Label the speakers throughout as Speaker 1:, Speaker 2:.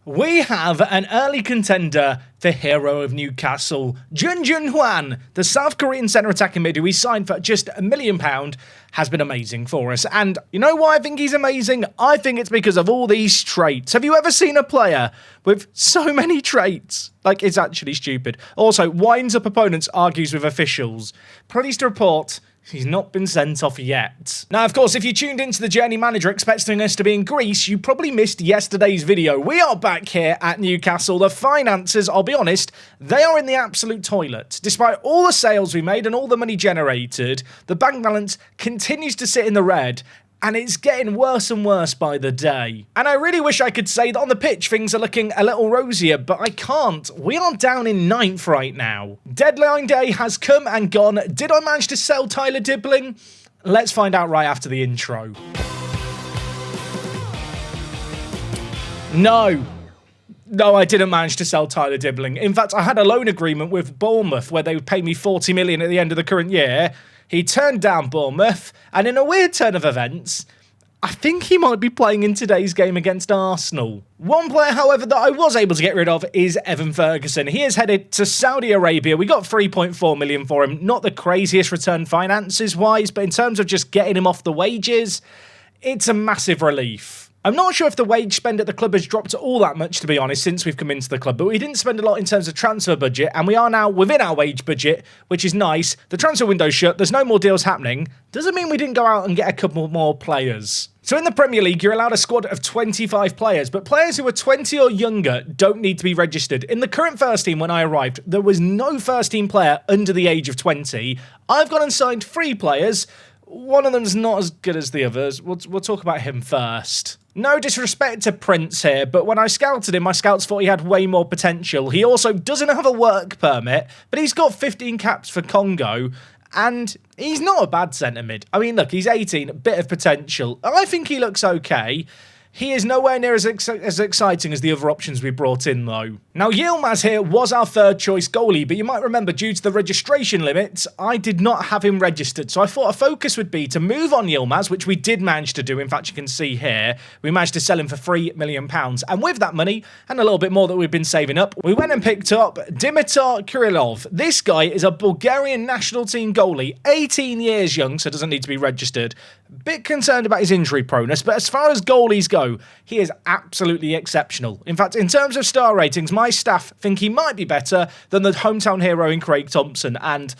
Speaker 1: We have an early contender for Hero of Newcastle. Jun Hwan, the South Korean centre attacking mid who we signed for just £1 million, has been amazing for us. And you know why I think he's amazing? I think it's because of all these traits. Have you ever seen a player with so many traits? Like, it's actually stupid. Also, winds up opponents, argues with officials. Pleased to report, he's not been sent off yet. Now, of course, if you tuned into the Journey Manager expecting us to be in Greece, you probably missed yesterday's video. We are back here at Newcastle. The finances, I'll be honest, they are in the absolute toilet. Despite all the sales we made and all the money generated, the bank balance continues to sit in the red, and it's getting worse and worse by the day. And I really wish I could say that on the pitch things are looking a little rosier, but I can't. We are down in 9th right now. Deadline day has come and gone. Did I manage to sell Tyler Dibbling? Let's find out right after the intro. No, I didn't manage to sell Tyler Dibbling. In fact, I had a loan agreement with Bournemouth where they would pay me $40 million at the end of the current year. He turned down Bournemouth, and in a weird turn of events, I think he might be playing in today's game against Arsenal. One player, however, that I was able to get rid of is Evan Ferguson. He is headed to Saudi Arabia. We got $3.4 million for him. Not the craziest return finances-wise, but in terms of just getting him off the wages, it's a massive relief. I'm not sure if the wage spend at the club has dropped all that much, to be honest, since we've come into the club, but we didn't spend a lot in terms of transfer budget, and we are now within our wage budget, which is nice. The transfer window's shut, there's no more deals happening. Doesn't mean we didn't go out and get a couple more players. So in the Premier League, you're allowed a squad of 25 players, but players who are 20 or younger don't need to be registered. In the current first team, when I arrived, there was no first team player under the age of 20. I've gone and signed 3 players. One of them's not as good as the others. We'll talk about him first. No disrespect to Prince here, but when I scouted him, my scouts thought he had way more potential. He also doesn't have a work permit, but he's got 15 caps for Congo, and he's not a bad centre mid. I mean, look, he's 18, a bit of potential. I think he looks okay. He is nowhere near as exciting as the other options we brought in, though. Now, Yilmaz here was our third choice goalie, but you might remember, due to the registration limits, I did not have him registered. So I thought a focus would be to move on Yilmaz, which we did manage to do. In fact, you can see here, we managed to sell him for £3 million. And with that money, and a little bit more that we've been saving up, we went and picked up Dimitar Kirillov. This guy is a Bulgarian national team goalie, 18 years young, so doesn't need to be registered. Bit concerned about his injury proneness, but as far as goalies go, he is absolutely exceptional. In fact, in terms of star ratings, my staff think he might be better than the hometown hero in Craig Thompson, and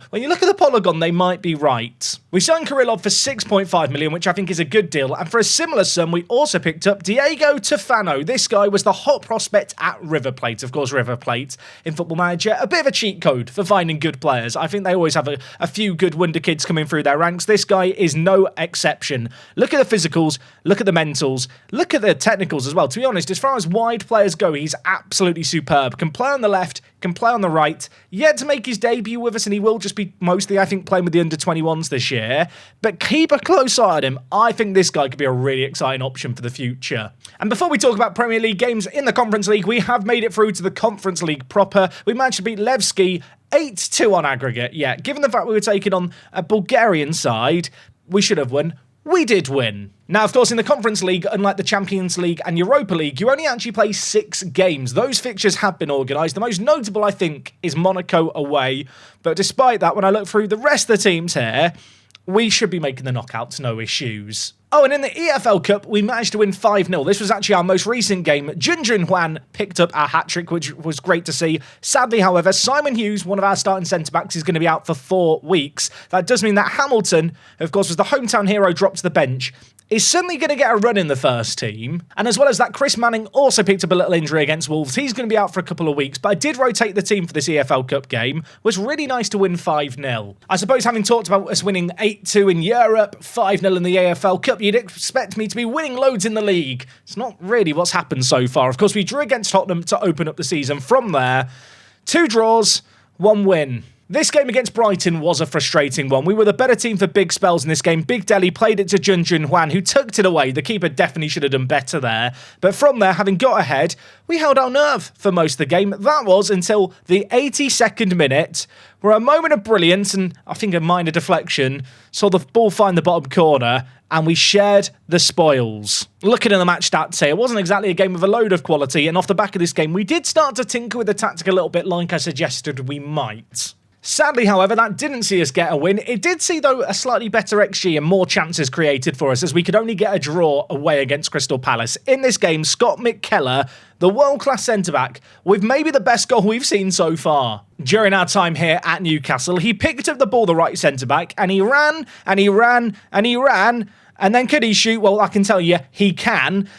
Speaker 1: when you look at the Polygon, they might be right. We signed Kirillov for $6.5 million, which I think is a good deal, and for a similar sum, we also picked up Diego Tofano. This guy was the hot prospect at River Plate. Of course, River Plate, in Football Manager, a bit of a cheat code for finding good players. I think they always have a few good wonder kids coming through their ranks. This guy is no exception. Look at the physicals, look at the mentals, look at the technicals as well. To be honest, as far as wide players go, he's absolutely superb. Can play on the left, can play on the right. Yet to make his debut with us, and he will just be mostly, I think, playing with the under-21s this year. But keep a close eye on him. I think this guy could be a really exciting option for the future. And before we talk about Premier League games in the Conference League, we have made it through to the Conference League proper. We managed to beat Levski 8-2 on aggregate. Yeah, given the fact we were taking on a Bulgarian side, we should have won. We did win. Now, of course, in the Conference League, unlike the Champions League and Europa League, you only actually play 6 games. Those fixtures have been organised. The most notable, I think, is Monaco away. But despite that, when I look through the rest of the teams here, we should be making the knockouts, no issues. Oh, and in the EFL Cup, we managed to win 5-0. This was actually our most recent game. Jun Hwan picked up our hat-trick, which was great to see. Sadly, however, Simon Hughes, one of our starting centre-backs, is going to be out for 4 weeks. That does mean that Hamilton, of course, was the hometown hero, dropped to the bench, is suddenly going to get a run in the first team. And as well as that, Chris Manning also picked up a little injury against Wolves. He's going to be out for a couple of weeks, but I did rotate the team for this EFL Cup game. It was really nice to win 5-0. I suppose, having talked about us winning 8-2 in Europe, 5-0 in the EFL Cup, you'd expect me to be winning loads in the league. It's not really what's happened so far. Of course, we drew against Tottenham to open up the season. From there, 2 draws, 1 win. This game against Brighton was a frustrating one. We were the better team for big spells in this game. Big Deli played it to Jun Jun Hwan, who tucked it away. The keeper definitely should have done better there. But from there, having got ahead, we held our nerve for most of the game. That was until the 82nd minute, where a moment of brilliance and I think a minor deflection saw the ball find the bottom corner, and we shared the spoils. Looking at the match stats here, it wasn't exactly a game with a load of quality, and off the back of this game, we did start to tinker with the tactic a little bit like I suggested we might. Sadly, however, that didn't see us get a win. It did see, though, a slightly better XG and more chances created for us, as we could only get a draw away against Crystal Palace. In this game, Scott McKellar, the world-class centre-back, with maybe the best goal we've seen so far. During our time here at Newcastle, he picked up the ball, the right centre-back, and he ran, and he ran, and he ran. And then could he shoot? Well, I can tell you, he can.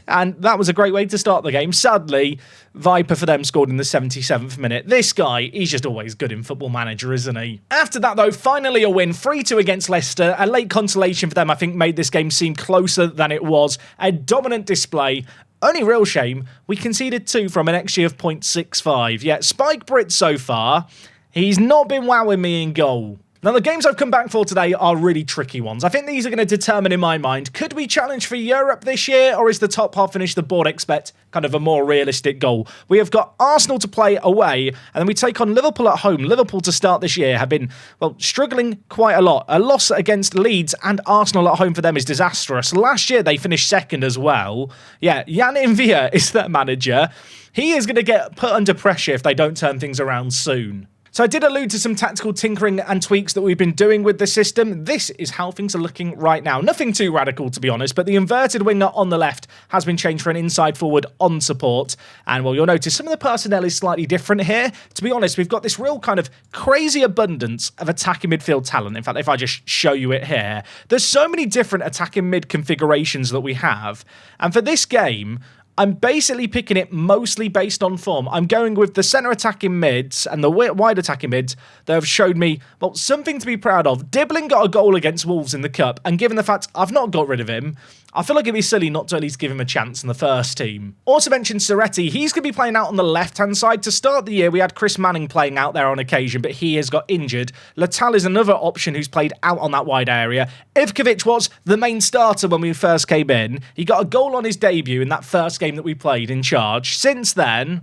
Speaker 1: And that was a great way to start the game. Sadly, Viper for them scored in the 77th minute. This guy, he's just always good in Football Manager, isn't he? After that, though, finally a win. 3-2 against Leicester. A late consolation for them, I think, made this game seem closer than it was. A dominant display. Only real shame, we conceded 2 from an XG of 0.65. Yet Spike Britt so far, he's not been wowing me in goal. Now, the games I've come back for today are really tricky ones. I think these are going to determine in my mind, could we challenge for Europe this year, or is the top half finish the board expect kind of a more realistic goal? We have got Arsenal to play away, and then we take on Liverpool at home. Liverpool to start this year have been, well, struggling quite a lot. A loss against Leeds and Arsenal at home for them is disastrous. Last year, they finished second as well. Yeah, Jan Invia is their manager. He is going to get put under pressure if they don't turn things around soon. So I did allude to some tactical tinkering and tweaks that we've been doing with the system. This is how things are looking right now. Nothing too radical, to be honest, but the inverted winger on the left has been changed for an inside forward on support. And, well, you'll notice some of the personnel is slightly different here. To be honest, we've got this real kind of crazy abundance of attacking midfield talent. In fact, if I just show you it here, there's so many different attacking mid configurations that we have. And for this game, I'm basically picking it mostly based on form. I'm going with the centre attacking mids and the wide attacking mids that have showed me, well, something to be proud of. Dibbling got a goal against Wolves in the Cup, and given the fact I've not got rid of him, I feel like it'd be silly not to at least give him a chance in the first team. Also mentioned Soretti. He's going to be playing out on the left-hand side. To start the year, we had Chris Manning playing out there on occasion, but he has got injured. Latal is another option who's played out on that wide area. Ivkovic was the main starter when we first came in. He got a goal on his debut in that first game that we played in charge. Since then,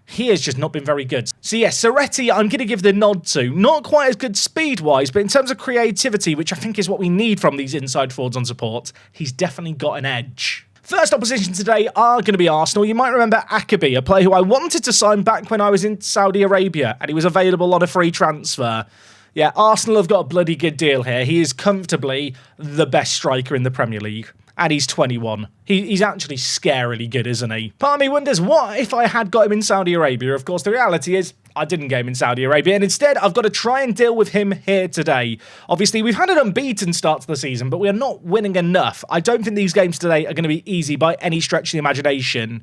Speaker 1: he has just not been very good. So yes, Soretti, I'm going to give the nod to. Not quite as good speed-wise, but in terms of creativity, which I think is what we need from these inside forwards on support, he's definitely got an edge. First opposition today are going to be Arsenal. You might remember Akabi, a player who I wanted to sign back when I was in Saudi Arabia, and he was available on a free transfer. Yeah, Arsenal have got a bloody good deal here. He is comfortably the best striker in the Premier League. And he's 21. He's actually scarily good, isn't he? Part of me wonders, what if I had got him in Saudi Arabia? Of course, the reality is, I didn't get him in Saudi Arabia, and instead, I've got to try and deal with him here today. Obviously, we've had an unbeaten start to the season, but we are not winning enough. I don't think these games today are going to be easy by any stretch of the imagination.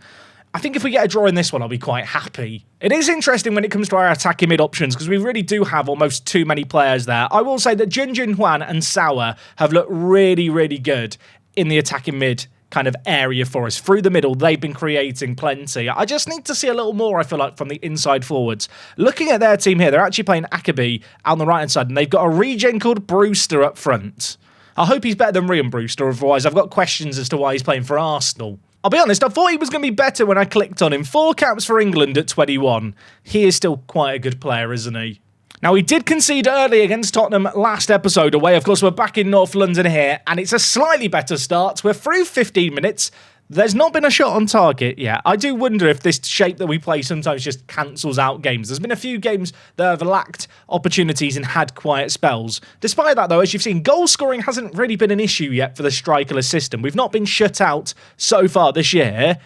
Speaker 1: I think if we get a draw in this one, I'll be quite happy. It is interesting when it comes to our attacking mid options, because we really do have almost too many players there. I will say that Jun Jun Hwan and Sauer have looked really, really good in the attacking mid kind of area for us. Through the middle, they've been creating plenty. I just need to see a little more, I feel like, from the inside forwards. Looking at their team here, they're actually playing Akabi on the right-hand side, and they've got a regen called Brewster up front. I hope he's better than Ryan Brewster, otherwise I've got questions as to why he's playing for Arsenal. I'll be honest, I thought he was going to be better when I clicked on him. 4 caps for England at 21. He is still quite a good player, isn't he? Now, we did concede early against Tottenham last episode away. Of course, we're back in North London here, and it's a slightly better start. We're through 15 minutes. There's not been a shot on target yet. I do wonder if this shape that we play sometimes just cancels out games. There's been a few games that have lacked opportunities and had quiet spells. Despite that, though, as you've seen, goal scoring hasn't really been an issue yet for the Strikerless system. We've not been shut out so far this year.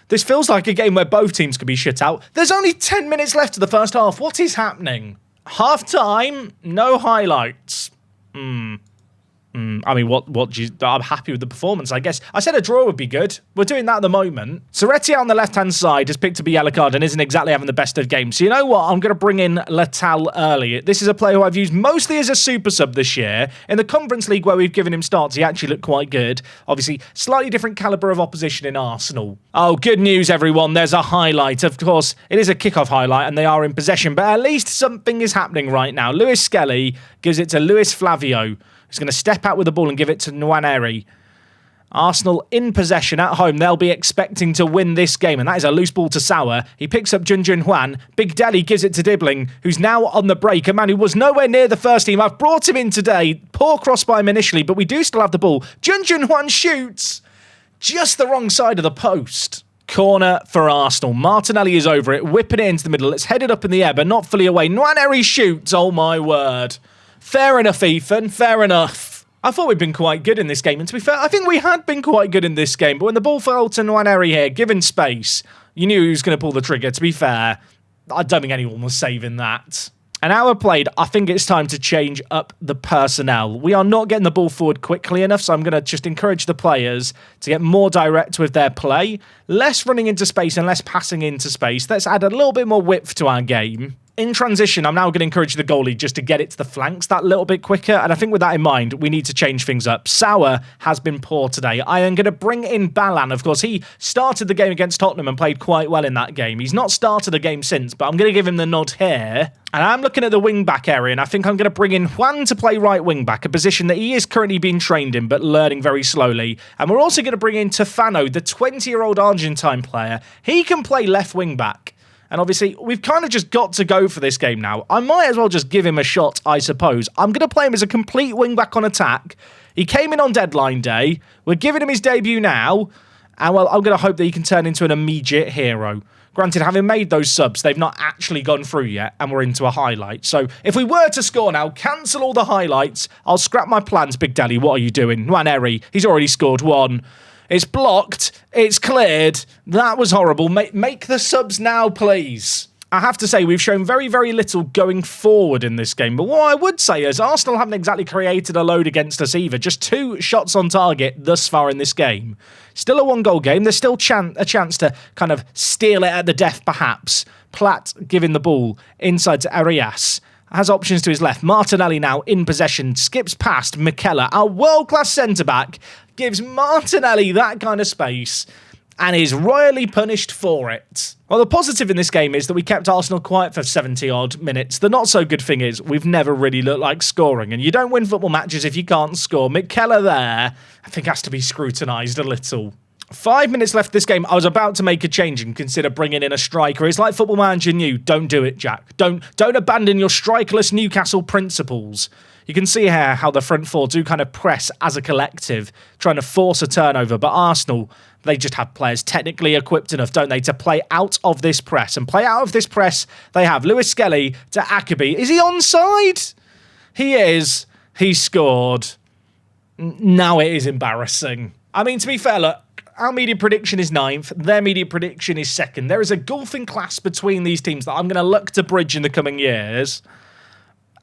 Speaker 1: This feels like a game where both teams could be shut out. There's only 10 minutes left of the first half. What is happening? Half time, no highlights. I mean, I'm happy with the performance, I guess. I said a draw would be good. We're doing that at the moment. Soretti on the left-hand side has picked up a yellow card and isn't exactly having the best of games. So you know what? I'm going to bring in Letal early. This is a player who I've used mostly as a super sub this year. In the Conference League where we've given him starts, he actually looked quite good. Obviously, slightly different calibre of opposition in Arsenal. Oh, good news, everyone. There's a highlight. Of course, it is a kickoff highlight and they are in possession, but at least something is happening right now. Luis Skelly gives it to Luis Flavio. He's going to step out with the ball and give it to Nwaneri. Arsenal in possession at home. They'll be expecting to win this game, and that is a loose ball to Sauer. He picks up Junjun Hwan. Big Deli gives it to Dibbling, who's now on the break. A man who was nowhere near the first team. I've brought him in today. Poor cross by him initially, but we do still have the ball. Junjun Hwan shoots just the wrong side of the post. Corner for Arsenal. Martinelli is over it, whipping it into the middle. It's headed up in the air, but not fully away. Nwaneri shoots. Oh, my word. Fair enough, Ethan. Fair enough. I thought we'd been quite good in this game. And to be fair, I think we had been quite good in this game. But when the ball fell to Nwaneri here, given space, you knew he was going to pull the trigger. To be fair, I don't think anyone was saving that. An hour played, I think it's time to change up the personnel. We are not getting the ball forward quickly enough, so I'm going to just encourage the players to get more direct with their play. Less running into space and less passing into space. Let's add a little bit more width to our game. In transition, I'm now going to encourage the goalie just to get it to the flanks that little bit quicker. And I think with that in mind, we need to change things up. Sauer has been poor today. I am going to bring in Balan. Of course, he started the game against Tottenham and played quite well in that game. He's not started a game since, but I'm going to give him the nod here. And I'm looking at the wing-back area, and I think I'm going to bring in Juan to play right wing-back, a position that he is currently being trained in, but learning very slowly. And we're also going to bring in Tofano, the 20-year-old Argentine player. He can play left wing-back. And obviously, we've kind of just got to go for this game now. I might as well just give him a shot, I suppose. I'm going to play him as a complete wing-back on attack. He came in on deadline day. We're giving him his debut now. And, well, I'm going to hope that he can turn into an immediate hero. Granted, having made those subs, they've not actually gone through yet, and we're into a highlight. So, if we were to score now, cancel all the highlights. I'll scrap my plans, Big Daddy. What are you doing? Nwaneri, he's already scored one. It's blocked. It's cleared. That was horrible. Make the subs now, please. I have to say, we've shown very, very little going forward in this game. But what I would say is Arsenal haven't exactly created a load against us either. Just 2 shots on target thus far in this game. Still a 1-goal game. There's still a chance to kind of steal it at the death, perhaps. Platt giving the ball inside to Arias. Has options to his left. Martinelli now in possession. Skips past Michela. Our world-class centre-back gives Martinelli that kind of space and is royally punished for it. Well, the positive in this game is that we kept Arsenal quiet for 70-odd minutes. The not-so-good thing is we've never really looked like scoring, and you don't win football matches if you can't score. Michela there, I think, has to be scrutinised a little. 5 minutes left this game. I was about to make a change and consider bringing in a striker. It's like Football Manager knew. Don't do it, Jack. Don't abandon your strikerless Newcastle principles. You can see here how the front four do kind of press as a collective, trying to force a turnover. But Arsenal, they just have players technically equipped enough, don't they, to play out of this press. And play out of this press, they have Luis Skelly to Akabi. Is he onside? He is. He scored. Now it is embarrassing. I mean, to be fair, look, our media prediction is 9th. Their media prediction is 2nd. There is a golfing class between these teams that I'm going to look to bridge in the coming years.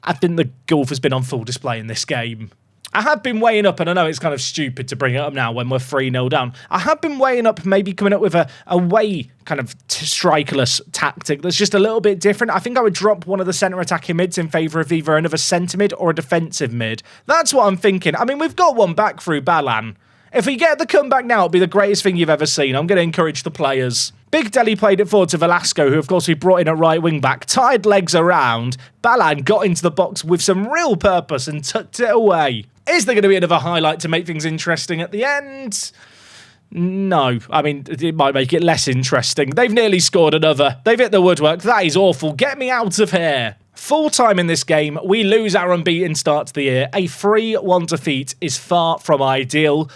Speaker 1: I think the golf has been on full display in this game. I have been weighing up, and I know it's kind of stupid to bring it up now when we're 3-0 down. I have been weighing up maybe coming up with a way kind of strikerless tactic that's just a little bit different. I think I would drop one of the centre attacking mids in favour of either another centre mid or a defensive mid. That's what I'm thinking. I mean, we've got one back through Balan. If we get the comeback now, it'll be the greatest thing you've ever seen. I'm going to encourage the players. Big Deli played it forward to Velasco, who of course we brought in at right wing back. Tied legs around. Balan got into the box with some real purpose and tucked it away. Is there going to be another highlight to make things interesting at the end? No. I mean, it might make it less interesting. They've nearly scored another. They've hit the woodwork. That is awful. Get me out of here. Full time in this game, we lose our unbeaten start to the year. A 3-1 defeat is far from ideal.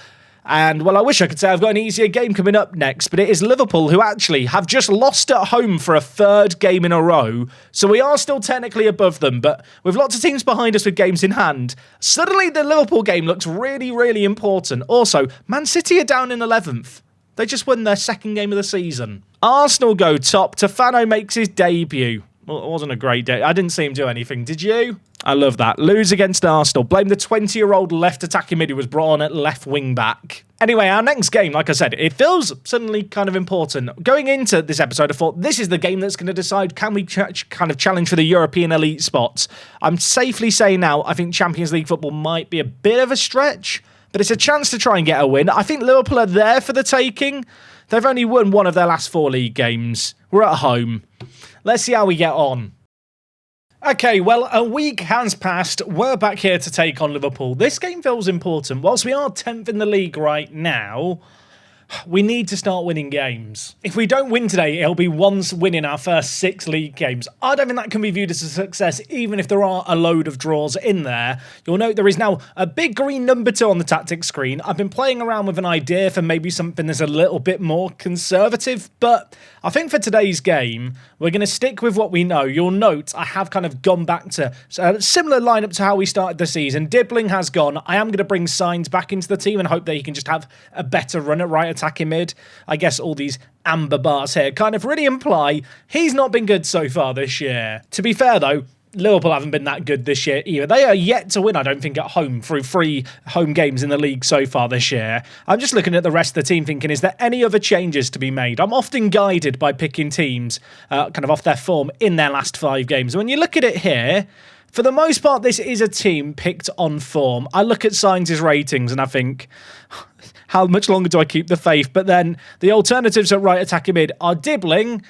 Speaker 1: And, well, I wish I could say I've got an easier game coming up next, but it is Liverpool who actually have just lost at home for a 3rd game in a row. So we are still technically above them, but with lots of teams behind us with games in hand, suddenly the Liverpool game looks really, really important. Also, Man City are down in 11th. They just won their 2nd game of the season. Arsenal go top. Tofano makes his debut. Well, it wasn't a great day. I didn't see him do anything. Did you? I love that. Lose against Arsenal. Blame the 20-year-old left attacking mid who was brought on at left wing back. Anyway, our next game, like I said, it feels suddenly kind of important. Going into this episode, I thought this is the game that's going to decide can we kind of challenge for the European elite spots. I'm safely saying now I think Champions League football might be a bit of a stretch, but it's a chance to try and get a win. I think Liverpool are there for the taking. They've only won one of their last 4 league games. We're at home. Let's see how we get on. Okay, well, a week has passed. We're back here to take on Liverpool. This game feels important. Whilst we are 10th in the league right now, we need to start winning games. If we don't win today, it'll be once winning our first 6 league games. I don't think that can be viewed as a success, even if there are a load of draws in there. You'll note there is now a big green number 2 on the tactics screen. I've been playing around with an idea for maybe something that's a little bit more conservative, but I think for today's game, we're going to stick with what we know. You'll note I have kind of gone back to a similar lineup to how we started the season. Dibbling has gone. I am going to bring Signs back into the team and hope that he can just have a better run at right attacking mid. I guess all these amber bars here kind of really imply he's not been good so far this year. To be fair though, Liverpool haven't been that good this year either. They are yet to win, I don't think, at home through 3 home games in the league so far this year. I'm just looking at the rest of the team thinking, is there any other changes to be made? I'm often guided by picking teams kind of off their form in their last 5 games. When you look at it here, for the most part, this is a team picked on form. I look at Signs' ratings and I think, how much longer do I keep the faith? But then the alternatives at right attacking mid are Dibbling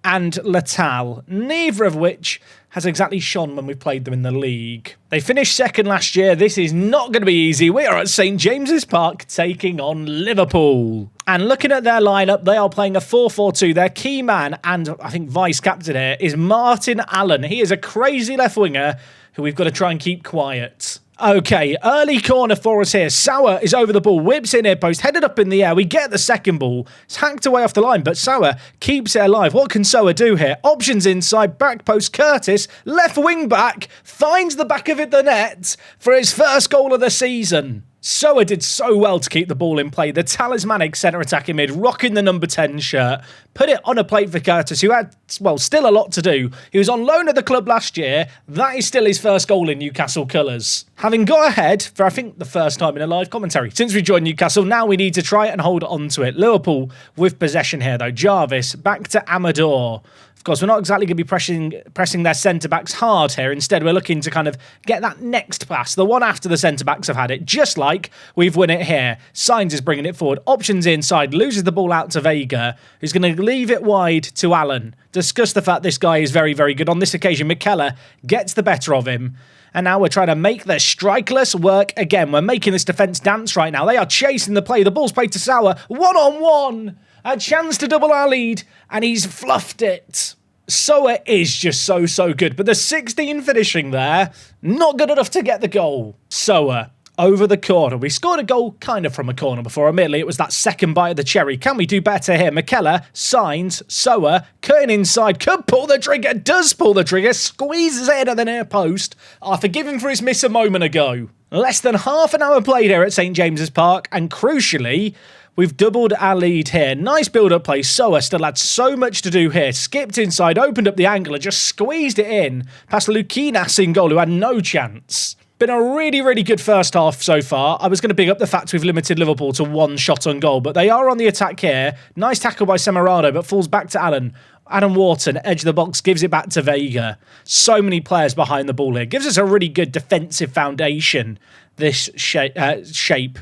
Speaker 1: and Letal, neither of which has exactly shone when we played them in the league. They finished second last year. This is not going to be easy. We are at St James's Park taking on Liverpool. And looking at their lineup, they are playing a 4-4-2. Their key man and I think vice-captain here is Martin Allen. He is a crazy left winger who we've got to try and keep quiet. Okay, early corner for us here. Sauer is over the ball, whips in near post, headed up in the air. We get the second ball. It's hacked away off the line, but Sauer keeps it alive. What can Sauer do here? Options inside, back post, Curtis, left wing back, finds the back of the net for his first goal of the season. Sauer did so well to keep the ball in play. The talismanic centre attacking mid, rocking the number 10 shirt, put it on a plate for Curtis, who had, well, still a lot to do. He was on loan at the club last year. That is still his first goal in Newcastle colours. Having got ahead for, I think, the first time in a live commentary since we joined Newcastle, now we need to try and hold on to it. Liverpool with possession here, though. Jarvis back to Amador. Of course, we're not exactly going to be pressing their centre-backs hard here. Instead, we're looking to kind of get that next pass, the one after the centre-backs have had it, just like we've won it here. Signs is bringing it forward. Options inside, loses the ball out to Vega, who's going to leave it wide to Allen. Discuss the fact this guy is very, very good. On this occasion, McKellar gets the better of him. And now we're trying to make the Strikerless work again. We're making this defence dance right now. They are chasing the play. The ball's played to Sauer. 1-on-1. A chance to double our lead. And he's fluffed it. Sauer is just so good. But the 16 finishing there, not good enough to get the goal. Sauer over the corner. We scored a goal kind of from a corner before. Admittedly, it was that second bite of the cherry. Can we do better here? McKellar, Signs, Sauer, cutting inside. Could pull the trigger. Does pull the trigger. Squeezes it at the near post. I forgive him for his miss a moment ago. Less than half an hour played here at St James's Park. And crucially, we've doubled our lead here. Nice build-up play. Sauer still had so much to do here. Skipped inside, opened up the angle and just squeezed it in past Lukinas in goal, who had no chance. Been a really, really good first half so far. I was going to big up the fact we've limited Liverpool to 1 shot on goal, but they are on the attack here. Nice tackle by Semerado, but falls back to Allen. Adam Wharton, edge of the box, gives it back to Vega. So many players behind the ball here. Gives us a really good defensive foundation, this shape.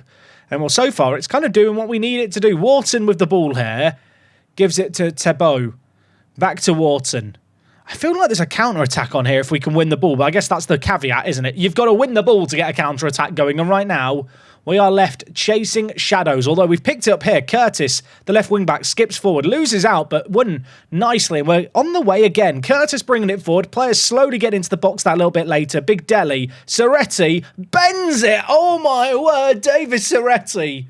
Speaker 1: And well, so far, it's kind of doing what we need it to do. Wharton with the ball here. Gives it to Tebow. Back to Wharton. I feel like there's a counter-attack on here if we can win the ball, but I guess that's the caveat, isn't it? You've got to win the ball to get a counter-attack going, and right now, we are left chasing shadows, although we've picked it up here. Curtis, the left wing-back, skips forward, loses out, but won nicely, and we're on the way again. Curtis bringing it forward, players slowly get into the box that little bit later. Big Deli, Serretti, bends it! Oh my word, David Serretti!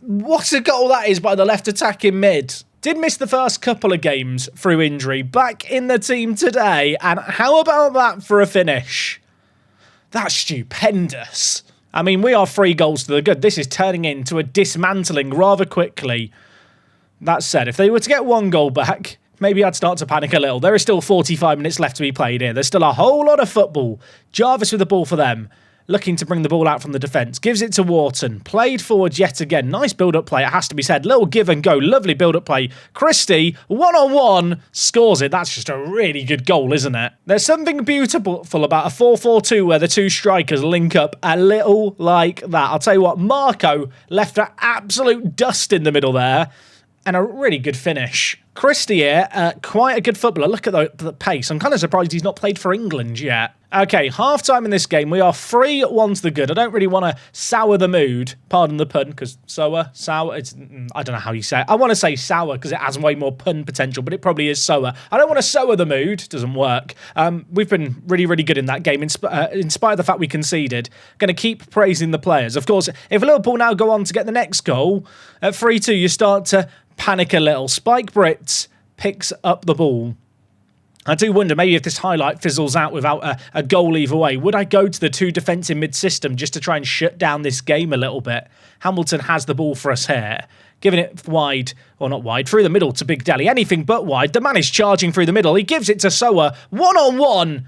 Speaker 1: What a goal that is by the left attacking mid. Did miss the first couple of games through injury. Back in the team today. And how about that for a finish? That's stupendous. I mean, we are 3 goals to the good. This is turning into a dismantling rather quickly. That said, if they were to get 1 goal back, maybe I'd start to panic a little. There is still 45 minutes left to be played here. There's still a whole lot of football. Jarvis with the ball for them. Looking to bring the ball out from the defence. Gives it to Wharton. Played forward yet again. Nice build-up play, it has to be said. Little give and go. Lovely build-up play. Christie, one-on-one, scores it. That's just a really good goal, isn't it? There's something beautiful about a 4-4-2 where the two strikers link up a little like that. I'll tell you what, Marco left an absolute dust in the middle there. And a really good finish. Christie here, quite a good footballer. Look at the pace. I'm kind of surprised he's not played for England yet. Okay, half-time in this game. We are 3-1 to the good. I don't really want to sour the mood. Pardon the pun, because sour, it's, I don't know how you say it. I want to say sour because it has way more pun potential, but it probably is sour. I don't want to sour the mood. Doesn't work. We've been really, really good in that game, in spite of the fact we conceded. Going to keep praising the players. Of course, if Liverpool now go on to get the next goal, at 3-2, you start to panic a little. Spike Brits picks up the ball. I do wonder, maybe if this highlight fizzles out without a goal either way, would I go to the two defensive mid-system just to try and shut down this game a little bit? Hamilton has the ball for us here. Giving it wide, or not wide, through the middle to Big Deli. Anything but wide. The man is charging through the middle. He gives it to Soa. One-on-one.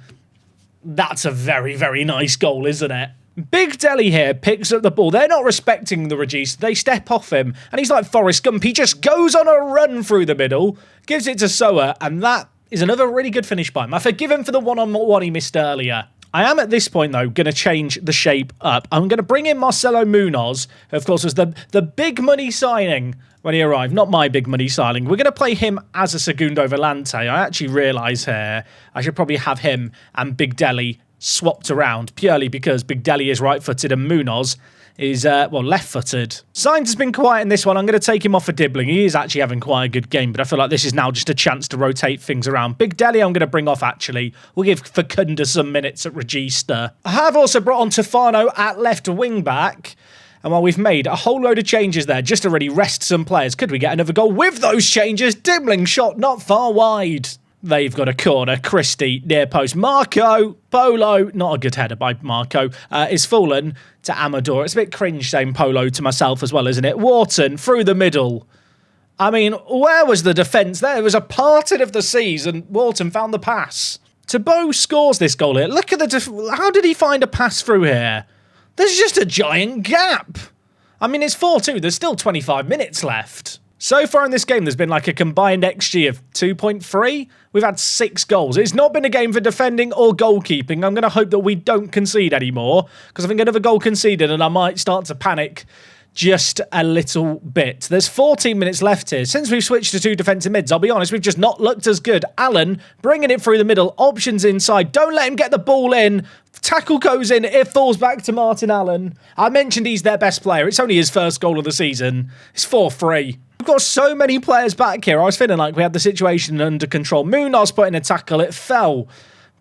Speaker 1: That's a very, very nice goal, isn't it? Big Deli here picks up the ball. They're not respecting the Regis. They step off him. And he's like Forrest Gump. He just goes on a run through the middle. Gives it to Soa. And that is another really good finish by him. I forgive him for the one-on-one he missed earlier. I am at this point, though, going to change the shape up. I'm going to bring in Marcelo Munoz, who, of course, was the big money signing when he arrived. Not my big money signing. We're going to play him as a Segundo Volante. I actually realise here I should probably have him and Big Deli swapped around, purely because Big Deli is right-footed and Munoz is, left-footed. Sainz has been quiet in this one. I'm going to take him off for Dibbling. He is actually having quite a good game, but I feel like this is now just a chance to rotate things around. Big Deli I'm going to bring off, actually. We'll give Facunda some minutes at Regista. I have also brought on Tofano at left wing-back. And while we've made a whole load of changes there, just to really rest some players, could we get another goal with those changes? Dibbling shot not far wide. They've got a corner. Christie, near post. Marco, Polo, not a good header by Marco, is fallen to Amador. It's a bit cringe saying Polo to myself as well, isn't it? Wharton, through the middle. I mean, where was the defence there? It was a parting of the seas and Wharton found the pass. Tebow scores this goal here. Look at how did he find a pass through here? There's just a giant gap. I mean, it's 4-2. There's still 25 minutes left. So far in this game, there's been like a combined XG of 2.3. We've had 6 goals. It's not been a game for defending or goalkeeping. I'm going to hope that we don't concede anymore, because I think another goal conceded and I might start to panic just a little bit. There's 14 minutes left here. Since we've switched to 2 defensive mids, I'll be honest, we've just not looked as good. Allen bringing it through the middle. Options inside. Don't let him get the ball in. Tackle goes in. It falls back to Martin Allen. I mentioned he's their best player. It's only his first goal of the season. It's 4-3. We've got so many players back here. I was feeling like we had the situation under control. Munoz put in a tackle. It fell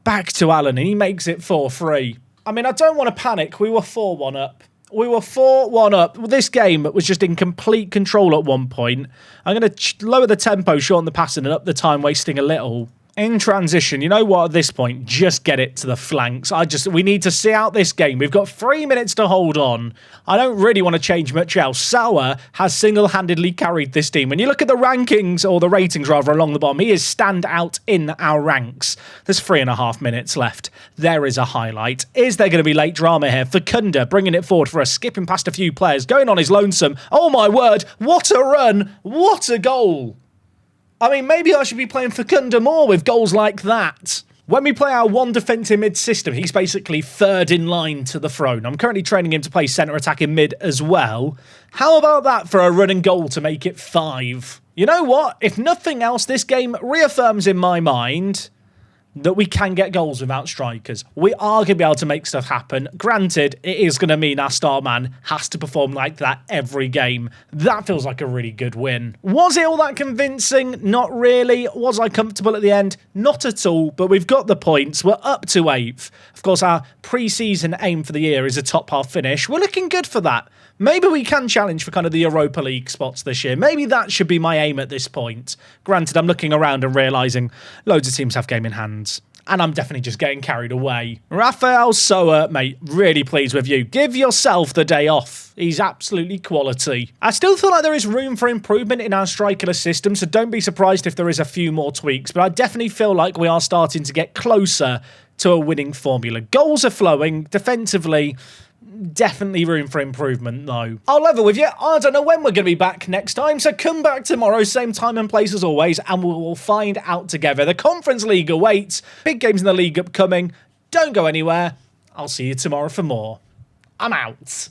Speaker 1: back to Allen and he makes it 4-3. I mean, I don't want to panic. We were 4-1 up. We were 4-1 up. This game was just in complete control at one point. I'm going to lower the tempo, shorten the passing, and up the time wasting a little. In transition, you know what, at this point, just get it to the flanks. We need to see out this game. We've got 3 minutes to hold on. I don't really want to change much else. Sauer has single-handedly carried this team. When you look at the rankings, or the ratings rather, along the bottom, he is stand out in our ranks. There's 3.5 minutes left. There is a highlight. Is there going to be late drama here? Facunda bringing it forward for us, skipping past a few players, going on his lonesome. Oh my word, what a run, what a goal. I mean, maybe I should be playing Facunda more with goals like that. When we play our one defensive mid system, he's basically third in line to the throne. I'm currently training him to play centre attacking mid as well. How about that for a running goal to make it 5? You know what? If nothing else, this game reaffirms in my mind that we can get goals without strikers. We are going to be able to make stuff happen. Granted, it is going to mean our star man has to perform like that every game. That feels like a really good win. Was it all that convincing? Not really. Was I comfortable at the end? Not at all, but we've got the points. We're up to 8th. Of course, our pre-season aim for the year is a top half finish. We're looking good for that. Maybe we can challenge for kind of the Europa League spots this year. Maybe that should be my aim at this point. Granted, I'm looking around and realising loads of teams have game in hands. and I'm definitely just getting carried away. Rafael Soa, mate, really pleased with you. Give yourself the day off. He's absolutely quality. I still feel like there is room for improvement in our strikerless system, so don't be surprised if there is a few more tweaks, but I definitely feel like we are starting to get closer to a winning formula. Goals are flowing, defensively, definitely room for improvement though. I'll level with you, I don't know when we're going to be back next time, so come back tomorrow, same time and place as always, and we will find out together. The Conference League awaits, big games in the league upcoming, don't go anywhere, I'll see you tomorrow for more. I'm out.